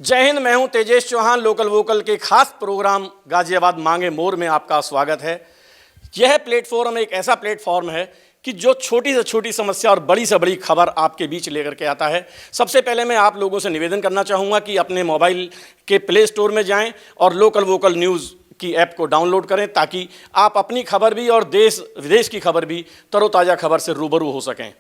जय हिंद। मैं हूं तेजेश चौहान। लोकल वोकल के खास प्रोग्राम गाजियाबाद मांगे मोर में आपका स्वागत है। यह प्लेटफॉर्म एक ऐसा प्लेटफॉर्म है कि जो छोटी से छोटी समस्या और बड़ी से बड़ी खबर आपके बीच लेकर के आता है। सबसे पहले मैं आप लोगों से निवेदन करना चाहूँगा कि अपने मोबाइल के प्ले स्टोर में जाएं और लोकल वोकल न्यूज़ की ऐप को डाउनलोड करें, ताकि आप अपनी खबर भी और देश विदेश की खबर भी तरोताज़ा खबर से रूबरू हो सकें।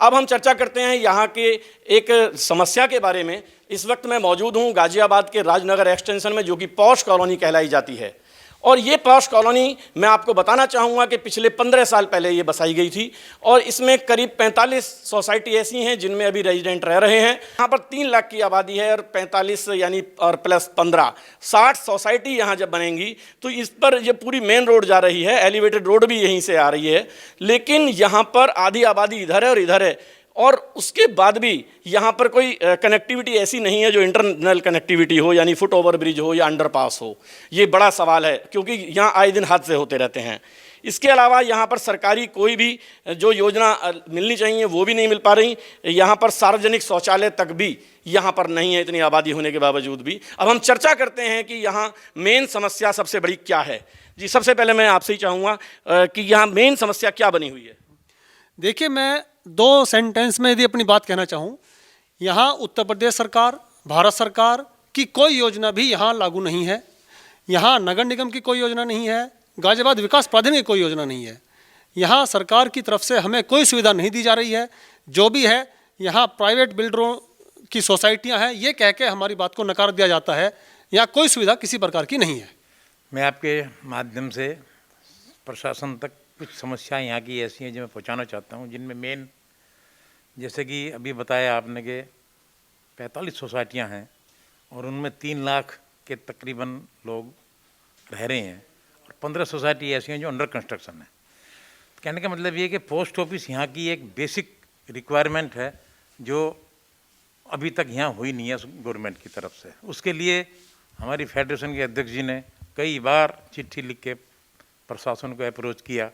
अब हम चर्चा करते हैं यहाँ के एक समस्या के बारे में। इस वक्त मैं मौजूद हूँ गाजियाबाद के राजनगर एक्सटेंशन में, जो कि पॉश कॉलोनी कहलाई जाती है। और ये पॉश कॉलोनी मैं आपको बताना चाहूँगा कि पिछले 15 साल पहले ये बसाई गई थी और इसमें करीब 45 सोसाइटी ऐसी हैं जिनमें अभी रेजिडेंट रह रहे हैं। यहाँ पर 3 लाख की आबादी है और 45 यानी और प्लस 15 60 सोसाइटी यहाँ जब बनेंगी तो इस पर ये पूरी मेन रोड जा रही है, एलिवेटेड रोड भी यहीं से आ रही है। लेकिन यहाँ पर आधी आबादी इधर है और इधर है, और उसके बाद भी यहाँ पर कोई कनेक्टिविटी ऐसी नहीं है जो इंटरनल कनेक्टिविटी हो, यानी फुट ओवर ब्रिज हो या अंडरपास हो। ये बड़ा सवाल है क्योंकि यहाँ आए दिन हादसे होते रहते हैं। इसके अलावा यहाँ पर सरकारी कोई भी जो योजना मिलनी चाहिए वो भी नहीं मिल पा रही। यहाँ पर सार्वजनिक शौचालय तक भी यहाँ पर नहीं है, इतनी आबादी होने के बावजूद भी। अब हम चर्चा करते हैं कि यहाँ मेन समस्या सबसे बड़ी क्या है। जी, सबसे पहले मैं आपसे ही चाहूँगा कि यहाँ मेन समस्या क्या बनी हुई है। देखिए, मैं 2 सेंटेंस में यदि अपनी बात कहना चाहूँ, यहाँ उत्तर प्रदेश सरकार, भारत सरकार की कोई योजना भी यहाँ लागू नहीं है। यहाँ नगर निगम की कोई योजना नहीं है, गाजियाबाद विकास प्राधिकरण की कोई योजना नहीं है। यहाँ सरकार की तरफ से हमें कोई सुविधा नहीं दी जा रही है। जो भी है यहाँ प्राइवेट बिल्डरों की सोसाइटियाँ हैं, ये कह के हमारी बात को नकार दिया जाता है। यहाँ कोई सुविधा किसी प्रकार की नहीं है। मैं आपके माध्यम से प्रशासन तक कुछ समस्याएं यहाँ की ऐसी हैं जो मैं पहुँचाना चाहता हूँ, जिनमें मेन, जैसे कि अभी बताया आपने कि 45 सोसाइटियाँ हैं और उनमें 3 लाख के तकरीबन लोग रह रहे हैं और 15 सोसाइटी ऐसी हैं जो अंडर कंस्ट्रक्शन है। कहने का मतलब ये है कि पोस्ट ऑफिस यहाँ की एक बेसिक रिक्वायरमेंट है जो अभी तक यहाँ हुई नहीं है गवर्नमेंट की तरफ से। उसके लिए हमारी फेडरेशन के अध्यक्ष जी ने कई बार चिट्ठी लिख के प्रशासन को अप्रोच किया,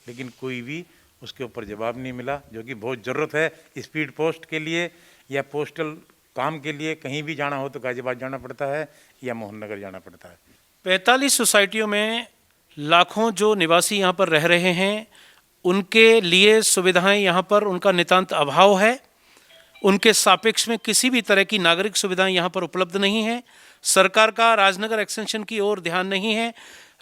लेकिन कोई भी उसके ऊपर जवाब नहीं मिला, जो कि बहुत ज़रूरत है। स्पीड पोस्ट के लिए या पोस्टल काम के लिए कहीं भी जाना हो तो गाजियाबाद जाना पड़ता है या मोहन नगर जाना पड़ता है। 45 सोसाइटियों में लाखों जो निवासी यहाँ पर रह रहे हैं, उनके लिए सुविधाएं यहाँ पर उनका नितांत अभाव है। उनके सापेक्ष में किसी भी तरह की नागरिक सुविधाएं यहाँ पर उपलब्ध नहीं है। सरकार का राजनगर एक्सटेंशन की ओर ध्यान नहीं है।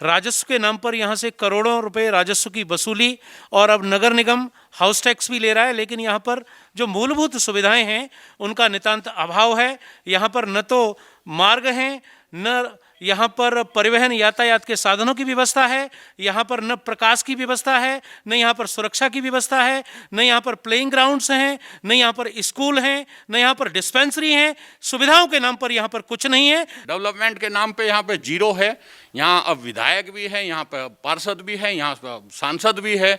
राजस्व के नाम पर यहाँ से करोड़ों रुपए राजस्व की वसूली, और अब नगर निगम हाउस टैक्स भी ले रहा है, लेकिन यहाँ पर जो मूलभूत सुविधाएं हैं उनका नितांत अभाव है। यहाँ पर न तो मार्ग हैं, न यहाँ पर परिवहन यातायात के साधनों की व्यवस्था है, यहाँ पर न प्रकाश की व्यवस्था है, न यहाँ पर सुरक्षा की व्यवस्था है, न यहाँ पर प्लेइंग ग्राउंड्स हैं, न यहाँ पर स्कूल हैं, न यहाँ पर डिस्पेंसरी हैं। सुविधाओं के नाम पर यहाँ पर कुछ नहीं है। डेवलपमेंट के नाम पे यहाँ पे जीरो है। यहाँ अब विधायक भी है, यहाँ पे पार्षद भी है, यहाँ पे सांसद भी है।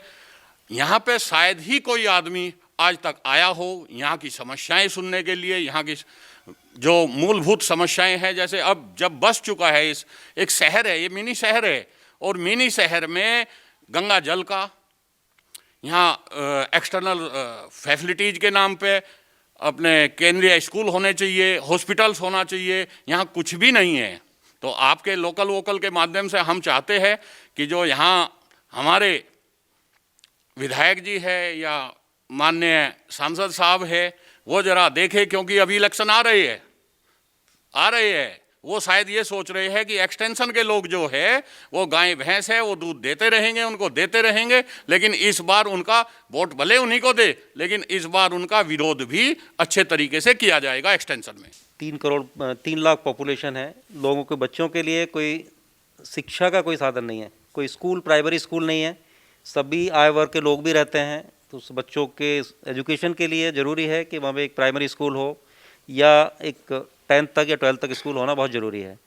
यहाँ पे शायद ही कोई आदमी आज तक आया हो यहाँ की समस्याएं सुनने के लिए। यहाँ की जो मूलभूत समस्याएं हैं, जैसे अब जब बस चुका है, इस एक शहर है, ये मिनी शहर है, और मिनी शहर में गंगा जल का यहाँ एक्सटर्नल फैसिलिटीज़ के नाम पे अपने केंद्रीय स्कूल होने चाहिए, हॉस्पिटल्स होना चाहिए, यहाँ कुछ भी नहीं है। तो आपके लोकल वोकल के माध्यम से हम चाहते हैं कि जो यहाँ हमारे विधायक जी है या माननीय सांसद साहब है, वो जरा देखे, क्योंकि अभी इलेक्शन आ रहे हैं। वो शायद ये सोच रहे हैं कि एक्सटेंशन के लोग जो है वो गाय भैंस है, वो दूध देते रहेंगे, उनको देते रहेंगे, लेकिन इस बार उनका वोट भले उन्हीं को दे, लेकिन इस बार उनका विरोध भी अच्छे तरीके से किया जाएगा एक्सटेंशन में। 3 लाख पॉपुलेशन है। लोगों के बच्चों के लिए कोई शिक्षा का कोई साधन नहीं है, कोई स्कूल, प्राइमरी स्कूल नहीं है। सभी आय वर्ग के लोग भी रहते हैं, तो उस बच्चों के एजुकेशन के लिए ज़रूरी है कि वहाँ पे एक प्राइमरी स्कूल हो या एक 10th तक या 12th तक स्कूल होना बहुत ज़रूरी है,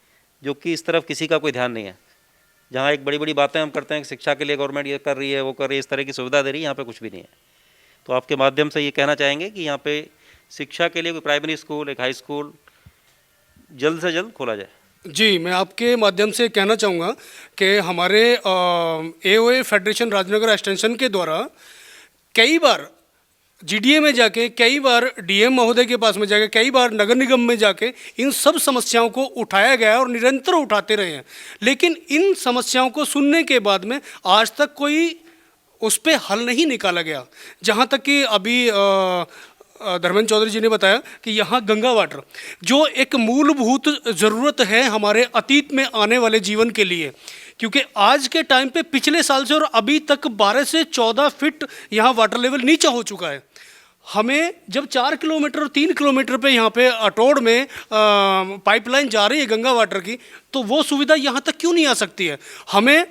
जो कि इस तरफ किसी का कोई ध्यान नहीं है। जहाँ एक बड़ी बड़ी बातें हम करते हैं कि शिक्षा के लिए गवर्नमेंट ये कर रही है, वो कर रही है, इस तरह की सुविधा दे रही है, यहाँ पे कुछ भी नहीं है। तो आपके माध्यम से ये कहना चाहेंगे कि यहाँ पे शिक्षा के लिए कोई प्राइमरी स्कूल, एक हाई स्कूल जल्द से जल्द खोला जाए। जी, मैं आपके माध्यम से कहना चाहूँगा कि हमारे AOA फेडरेशन राजनगर एक्सटेंशन के द्वारा कई बार जीडीए में जाके कई बार डीएम महोदय के पास में जाके कई बार नगर निगम में जाके इन सब समस्याओं को उठाया गया है और निरंतर उठाते रहे हैं, लेकिन इन समस्याओं को सुनने के बाद में आज तक कोई उस पर हल नहीं निकाला गया। जहाँ तक कि अभी धर्मेंद्र चौधरी जी ने बताया कि यहाँ गंगा वाटर जो एक मूलभूत ज़रूरत है हमारे अतीत में आने वाले जीवन के लिए, क्योंकि आज के टाइम पे पिछले साल से और अभी तक 12 से 14 फीट यहाँ वाटर लेवल नीचा हो चुका है। हमें जब 4 किलोमीटर और 3 किलोमीटर पे यहाँ पे अटोड़ में पाइपलाइन जा रही है गंगा वाटर की, तो वो सुविधा यहाँ तक क्यों नहीं आ सकती है? हमें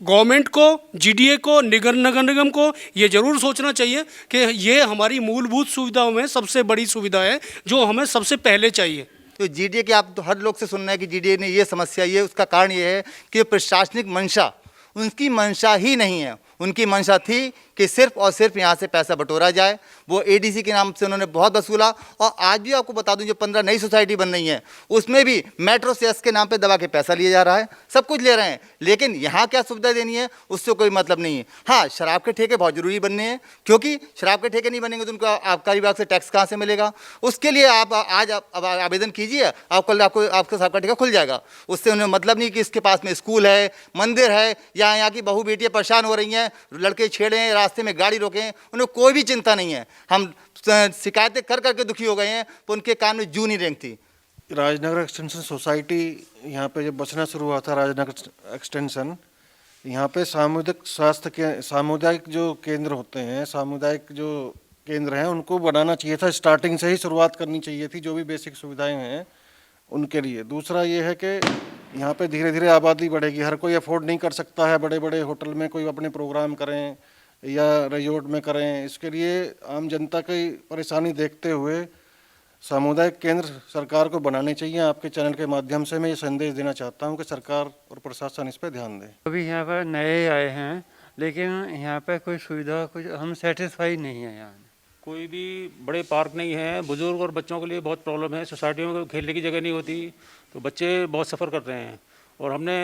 गवर्नमेंट को, जीडीए को, नगर निगम को ये ज़रूर सोचना चाहिए कि ये हमारी मूलभूत सुविधाओं में सबसे बड़ी सुविधा है जो हमें सबसे पहले चाहिए। तो जीडीए के आप तो हर लोग से सुनना है कि जीडीए ने ये समस्या, ये उसका कारण ये है कि प्रशासनिक मंशा, उनकी मंशा ही नहीं है। उनकी मंशा थी कि सिर्फ और सिर्फ यहाँ से पैसा बटोरा जाए। वो एडीसी के नाम से उन्होंने बहुत वसूला, और आज भी आपको बता दूं जो 15 नई सोसाइटी बन रही हैं उसमें भी मेट्रो सेस के नाम पे दबा के पैसा लिया जा रहा है, सब कुछ ले रहे हैं, लेकिन यहाँ क्या सुविधा देनी है उससे कोई मतलब नहीं है। हाँ, शराब के ठेके बहुत ज़रूरी बनने हैं, क्योंकि शराब के ठेके नहीं बनेंगे तो उनको आबकारी विभाग से टैक्स कहाँ से मिलेगा? उसके लिए आप आज आवेदन कीजिए, आप कल आपका शराब का ठेका खुल जाएगा। उससे उन्हें मतलब नहीं कि इसके पास में स्कूल है, मंदिर है, या यहाँ की बहू बेटियाँ परेशान हो रही हैं, लड़के छेड़ें, रास्ते में गाड़ी रोकें, उन्हें कोई भी चिंता नहीं है। हम शिकायतें कर करके दुखी हो गए हैं, तो उनके कान में जू नहीं रेंगती। राजनगर एक्सटेंशन सोसाइटी यहाँ पे जब बसना शुरू हुआ था, राजनगर एक्सटेंशन, यहाँ पे सामुदायिक स्वास्थ्य के सामुदायिक जो केंद्र होते हैं, सामुदायिक जो केंद्र हैं उनको बनाना चाहिए था। स्टार्टिंग से ही शुरुआत करनी चाहिए थी, जो भी बेसिक सुविधाएं हैं उनके लिए। दूसरा ये है कि यहाँ पे धीरे धीरे आबादी बढ़ेगी, हर कोई अफोर्ड नहीं कर सकता है बड़े बड़े होटल में कोई अपने प्रोग्राम करें या रिजॉर्ट में करें। इसके लिए आम जनता की परेशानी देखते हुए सामुदायिक केंद्र सरकार को बनाने चाहिए। आपके चैनल के माध्यम से मैं ये संदेश देना चाहता हूँ कि सरकार और प्रशासन इस पर ध्यान दे। अभी यहाँ पर नए आए हैं, लेकिन यहाँ पर कोई सुविधा कुछ हम सेटिस्फाई नहीं है। यहाँ कोई भी बड़े पार्क नहीं है, बुजुर्ग और बच्चों के लिए बहुत प्रॉब्लम है। सोसाइटियों में खेलने की जगह नहीं होती, तो बच्चे बहुत सफ़र कर रहे हैं। और हमने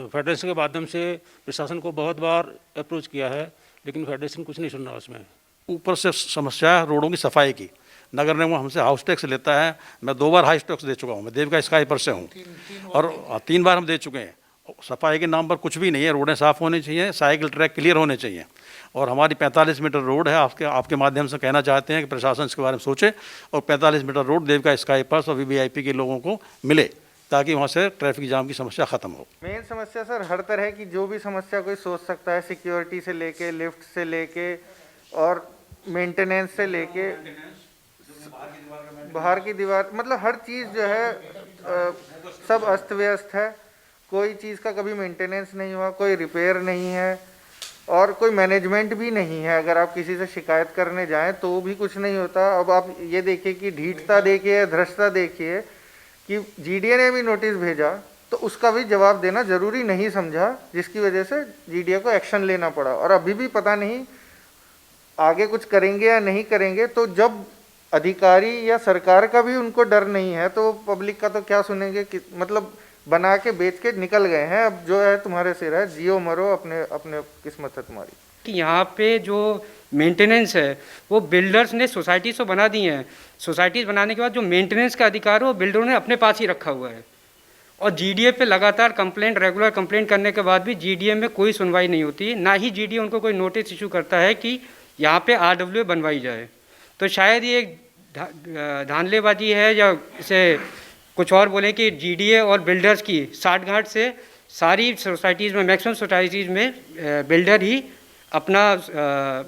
फेडरेशन के माध्यम से प्रशासन को बहुत बार अप्रोच किया है, लेकिन फेडरेशन कुछ नहीं सुन रहा। उसमें ऊपर से समस्या है रोडों की सफाई की। नगर निगम हमसे हाउस टैक्स लेता है। मैं 2 बार हाउस टैक्स दे चुका हूँ। मैं देविका स्काई पर से हूँ और 3 बार हम दे चुके हैं। सफाई के नाम पर कुछ भी नहीं है। रोडें साफ़ होनी चाहिए, साइकिल ट्रैक क्लियर होने चाहिए। और हमारी 45 मीटर रोड है। आपके माध्यम से कहना चाहते हैं कि प्रशासन इसके बारे में सोचे और 45 मीटर रोड देविका स्काई पर्स और वीवीआईपी के लोगों को मिले, ताकि वहाँ से ट्रैफिक जाम की समस्या ख़त्म हो। मेन समस्या सर हर तरह की जो भी समस्या कोई सोच सकता है, सिक्योरिटी से लेके, लिफ्ट से लेके और मेंटेनेंस से लेके, बाहर की दीवार, मतलब हर चीज़ जो है सब अस्त व्यस्त है। कोई चीज़ का कभी मेंटेनेंस नहीं हुआ, कोई रिपेयर नहीं है और कोई मैनेजमेंट भी नहीं है। अगर आप किसी से शिकायत करने जाएं तो भी कुछ नहीं होता। अब आप ये देखिए कि ढीठता देखिए, धृष्टता देखिए कि जीडीए ने भी नोटिस भेजा तो उसका भी जवाब देना ज़रूरी नहीं समझा, जिसकी वजह से जीडीए को एक्शन लेना पड़ा। और अभी भी पता नहीं आगे कुछ करेंगे या नहीं करेंगे। तो जब अधिकारी या सरकार का भी उनको डर नहीं है तो पब्लिक का तो क्या सुनेंगे? कि मतलब बना के बेच के निकल गए हैं। अब जो है तुम्हारे सिर है, जियो मरो, अपने अपने किस्मत है तुम्हारी। कि यहाँ पे जो मेंटेनेंस है वो बिल्डर्स ने सोसाइटी से बना दी हैं। सोसाइटीज़ बनाने के बाद जो मेंटेनेंस का अधिकार है वो बिल्डरों ने अपने पास ही रखा हुआ है। और जीडीए पे लगातार कंप्लेंट, रेगुलर कंप्लेंट करने के बाद भी जीडीए में कोई सुनवाई नहीं होती। ना ही जीडीए उनको कोई नोटिस इशू करता है कि यहाँ पे आरडब्ल्यू बनवाई जाए। तो शायद ये धांधलेबाजी है, या इसे कुछ और बोले कि जीडीए और बिल्डर्स की साठगांठ से सारी सोसाइटीज़ में, मैक्सिमम सोसाइटीज़ में बिल्डर ही अपना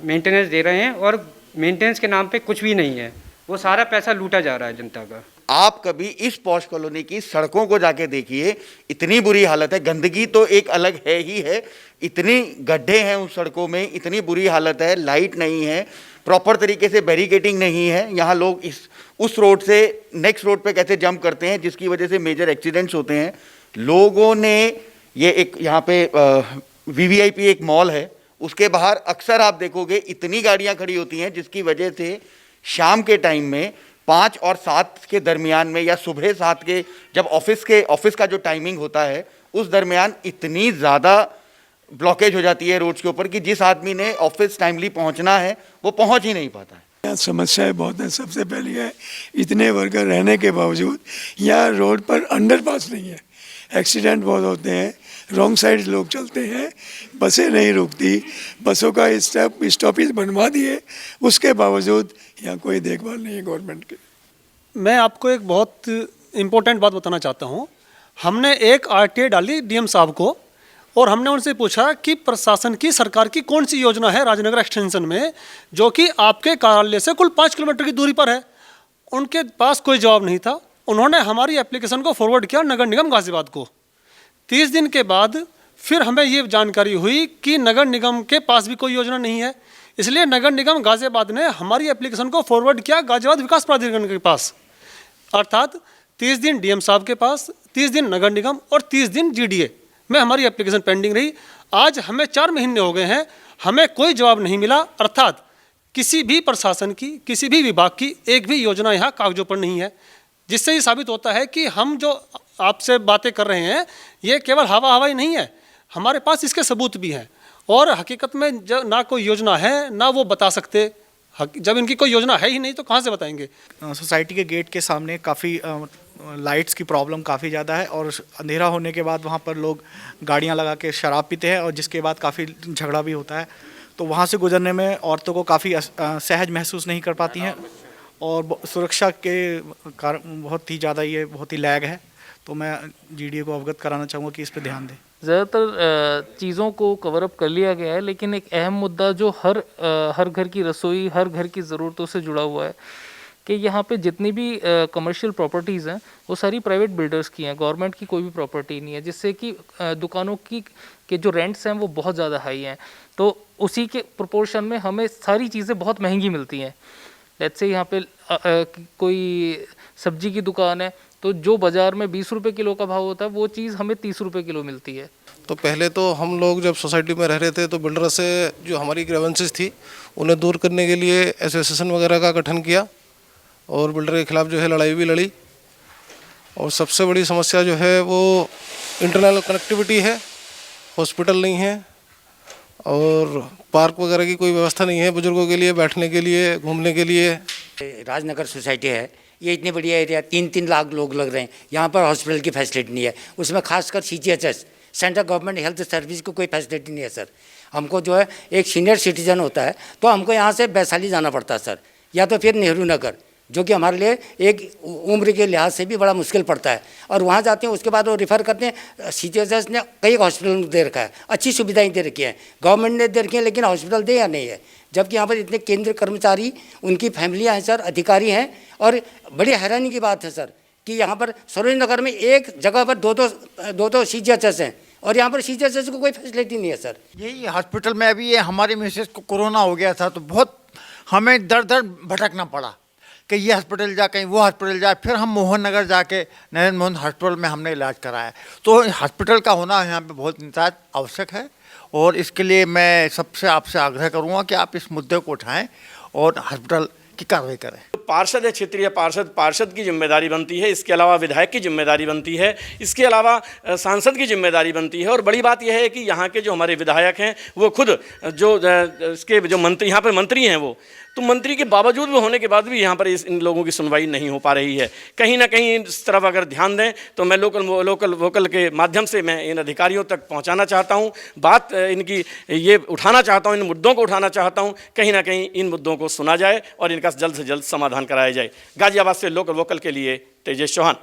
मेंटेनेंस दे रहे हैं और मेंटेनेंस के नाम पे कुछ भी नहीं है। वो सारा पैसा लूटा जा रहा है जनता का। आप कभी इस पॉश कॉलोनी की सड़कों को जाके देखिए, इतनी बुरी हालत है। गंदगी तो एक अलग है ही है, इतनी गड्ढे हैं उन सड़कों में, इतनी बुरी हालत है। लाइट नहीं है, प्रॉपर तरीके से बैरिकेडिंग नहीं है। यहाँ लोग उस रोड से नेक्स्ट रोड पे कैसे जंप करते हैं, जिसकी वजह से मेजर एक्सीडेंट्स होते हैं। लोगों ने ये एक यहाँ पे वीवीआईपी एक मॉल है, उसके बाहर अक्सर आप देखोगे इतनी गाड़ियाँ खड़ी होती हैं, जिसकी वजह से शाम के टाइम में 5 और 7 के दरमियान में, या सुबह 7 के जब ऑफिस का जो टाइमिंग होता है उस दरमियान इतनी ज़्यादा ब्लॉकेज हो जाती है रोड्स के ऊपर कि जिस आदमी ने ऑफिस टाइमली पहुंचना है वो पहुंच ही नहीं पाता है। यहाँ समस्याएं बहुत हैं। सबसे पहली है इतने वर्कर रहने के बावजूद यहाँ रोड पर अंडरपास नहीं है, एक्सीडेंट बहुत होते हैं, रॉन्ग साइड लोग चलते हैं, बसें नहीं रुकती, बसों का स्टॉपेज बनवा दिए, उसके बावजूद यहाँ कोई देखभाल नहीं है गवर्नमेंट की। मैं आपको एक बहुत इम्पोर्टेंट बात बताना चाहता हूँ। हमने एक आरटीआई डाली डीएम साहब को और हमने उनसे पूछा कि प्रशासन की सरकार की कौन सी योजना है राजनगर एक्सटेंशन में जो कि आपके कार्यालय से कुल 5 किलोमीटर की दूरी पर है। उनके पास कोई जवाब नहीं था। उन्होंने हमारी एप्लीकेशन को फॉरवर्ड किया नगर निगम गाजियाबाद को। 30 दिन के बाद फिर हमें ये जानकारी हुई कि नगर निगम के पास भी कोई योजना नहीं है। इसलिए नगर निगम गाजियाबाद ने हमारी एप्लीकेशन को फॉरवर्ड किया गाजियाबाद विकास प्राधिकरण के पास, अर्थात 30 दिन डीएम साहब के पास, 30 दिन नगर निगम और 30 दिन जीडीए में हमारी एप्लीकेशन पेंडिंग रही। आज हमें 4 महीने हो गए हैं, हमें कोई जवाब नहीं मिला, अर्थात किसी भी प्रशासन की, किसी भी विभाग की एक भी योजना यहाँ कागजों पर नहीं है। जिससे ये साबित होता है कि हम जो आपसे बातें कर रहे हैं ये केवल हवा ही नहीं है, हमारे पास इसके सबूत भी हैं। और हकीकत में ना कोई योजना है ना वो बता सकते। जब इनकी कोई योजना है ही नहीं तो कहाँ से बताएंगे। सोसाइटी के गेट के सामने काफ़ी लाइट्स की प्रॉब्लम काफ़ी ज़्यादा है और अंधेरा होने के बाद वहाँ पर लोग गाड़ियाँ लगा के शराब पीते हैं और जिसके बाद काफ़ी झगड़ा भी होता है। तो वहाँ से गुजरने में औरतों को काफ़ी सहज महसूस नहीं कर पाती हैं और सुरक्षा के कारण बहुत ही लैग है। तो मैं जीडीए को अवगत कराना चाहूँगा कि इस पर ध्यान दें। ज़्यादातर चीज़ों को कवर अप कर लिया गया है, लेकिन एक अहम मुद्दा जो हर घर की रसोई, हर घर की ज़रूरतों से जुड़ा हुआ है कि यहाँ पे जितनी भी कमर्शियल प्रॉपर्टीज़ हैं वो सारी प्राइवेट बिल्डर्स की हैं, गवर्नमेंट की कोई भी प्रॉपर्टी नहीं है, जिससे कि दुकानों के जो रेंट्स हैं वो बहुत ज़्यादा हाई हैं। तो उसी के प्रोपोर्शन में हमें सारी चीज़ें बहुत महंगी मिलती हैं। लेट्स से यहाँ पे कोई सब्जी की दुकान है तो जो बाज़ार में 20 रुपये किलो का भाव होता है वो चीज़ हमें 30 रुपये किलो मिलती है। तो पहले तो हम लोग जब सोसाइटी में रह रहे थे तो बिल्डर से जो हमारी ग्रीवेंसेस थी उन्हें दूर करने के लिए एसोसिएशन वगैरह का गठन किया और बिल्डर के खिलाफ जो है लड़ाई भी लड़ी। और सबसे बड़ी समस्या जो है वो इंटरनल कनेक्टिविटी है, हॉस्पिटल नहीं है और पार्क वगैरह की कोई व्यवस्था नहीं है बुजुर्गों के लिए, बैठने के लिए, घूमने के लिए। राजनगर सोसाइटी है, ये इतनी बढ़िया एरिया, 3-3 लाख लोग लग रहे हैं, यहाँ पर हॉस्पिटल की फैसिलिटी नहीं है, उसमें खासकर CGHS central government health service को कोई फैसिलिटी नहीं है सर। हमको जो है एक सीनियर सिटीजन होता है तो हमको यहाँ से वैशाली जाना पड़ता है सर, या तो फिर नेहरू नगर, जो कि हमारे लिए एक उम्र के लिहाज से भी बड़ा मुश्किल पड़ता है। और वहाँ जाते हैं उसके बाद वो रिफ़र करते हैं। सीजीएचएस ने कई हॉस्पिटल दे रखा है, अच्छी सुविधाएं दे रखी हैं, गवर्नमेंट ने दे रखी है, लेकिन हॉस्पिटल दे या नहीं है। जबकि यहाँ पर इतने केंद्रीय कर्मचारी, उनकी फैमिलियाँ हैं सर, अधिकारी हैं। और बड़ी हैरानी की बात है सर कि यहाँ पर सरोज नगर में एक जगह पर दो सीजीएचएस हैं और यहाँ पर सीजीएचएस को कोई फैसिलिटी नहीं है सर। यही हॉस्पिटल में अभी ये हमारी मिसेस को कोरोना हो गया था तो बहुत हमें दर दर भटकना पड़ा कि ये हॉस्पिटल जा, कहीं वो हॉस्पिटल जाए। फिर हम मोहन नगर जाके नरेंद्र मोहन हॉस्पिटल में हमने इलाज कराया। तो हॉस्पिटल का होना यहाँ पे बहुत नितांत आवश्यक है और इसके लिए मैं सबसे आपसे आग्रह करूँगा कि आप इस मुद्दे को उठाएं और हॉस्पिटल की कार्रवाई करें। पार्षद है, क्षेत्रीय पार्षद की जिम्मेदारी बनती है, इसके अलावा विधायक की जिम्मेदारी बनती है, इसके अलावा सांसद की जिम्मेदारी बनती है। और बड़ी बात यह है कि यहाँ के जो हमारे विधायक हैं वो खुद जो इसके जो मंत्री यहाँ पर मंत्री हैं वो तो मंत्री के बावजूद भी होने के बाद भी यहाँ पर इन लोगों की सुनवाई नहीं हो पा रही है। कहीं ना कहीं इस तरफ अगर ध्यान दें तो मैं लोकल वोकल के माध्यम से मैं इन अधिकारियों तक पहुँचाना चाहता हूँ, बात इनकी ये उठाना चाहता हूँ, इन मुद्दों को उठाना चाहता हूँ। कहीं ना कहीं इन मुद्दों को सुना जाए और इनका जल्द से जल्द समाधान कराया जाए। गाजियाबाद से लोकल वोकल के लिए तेजेश चौहान।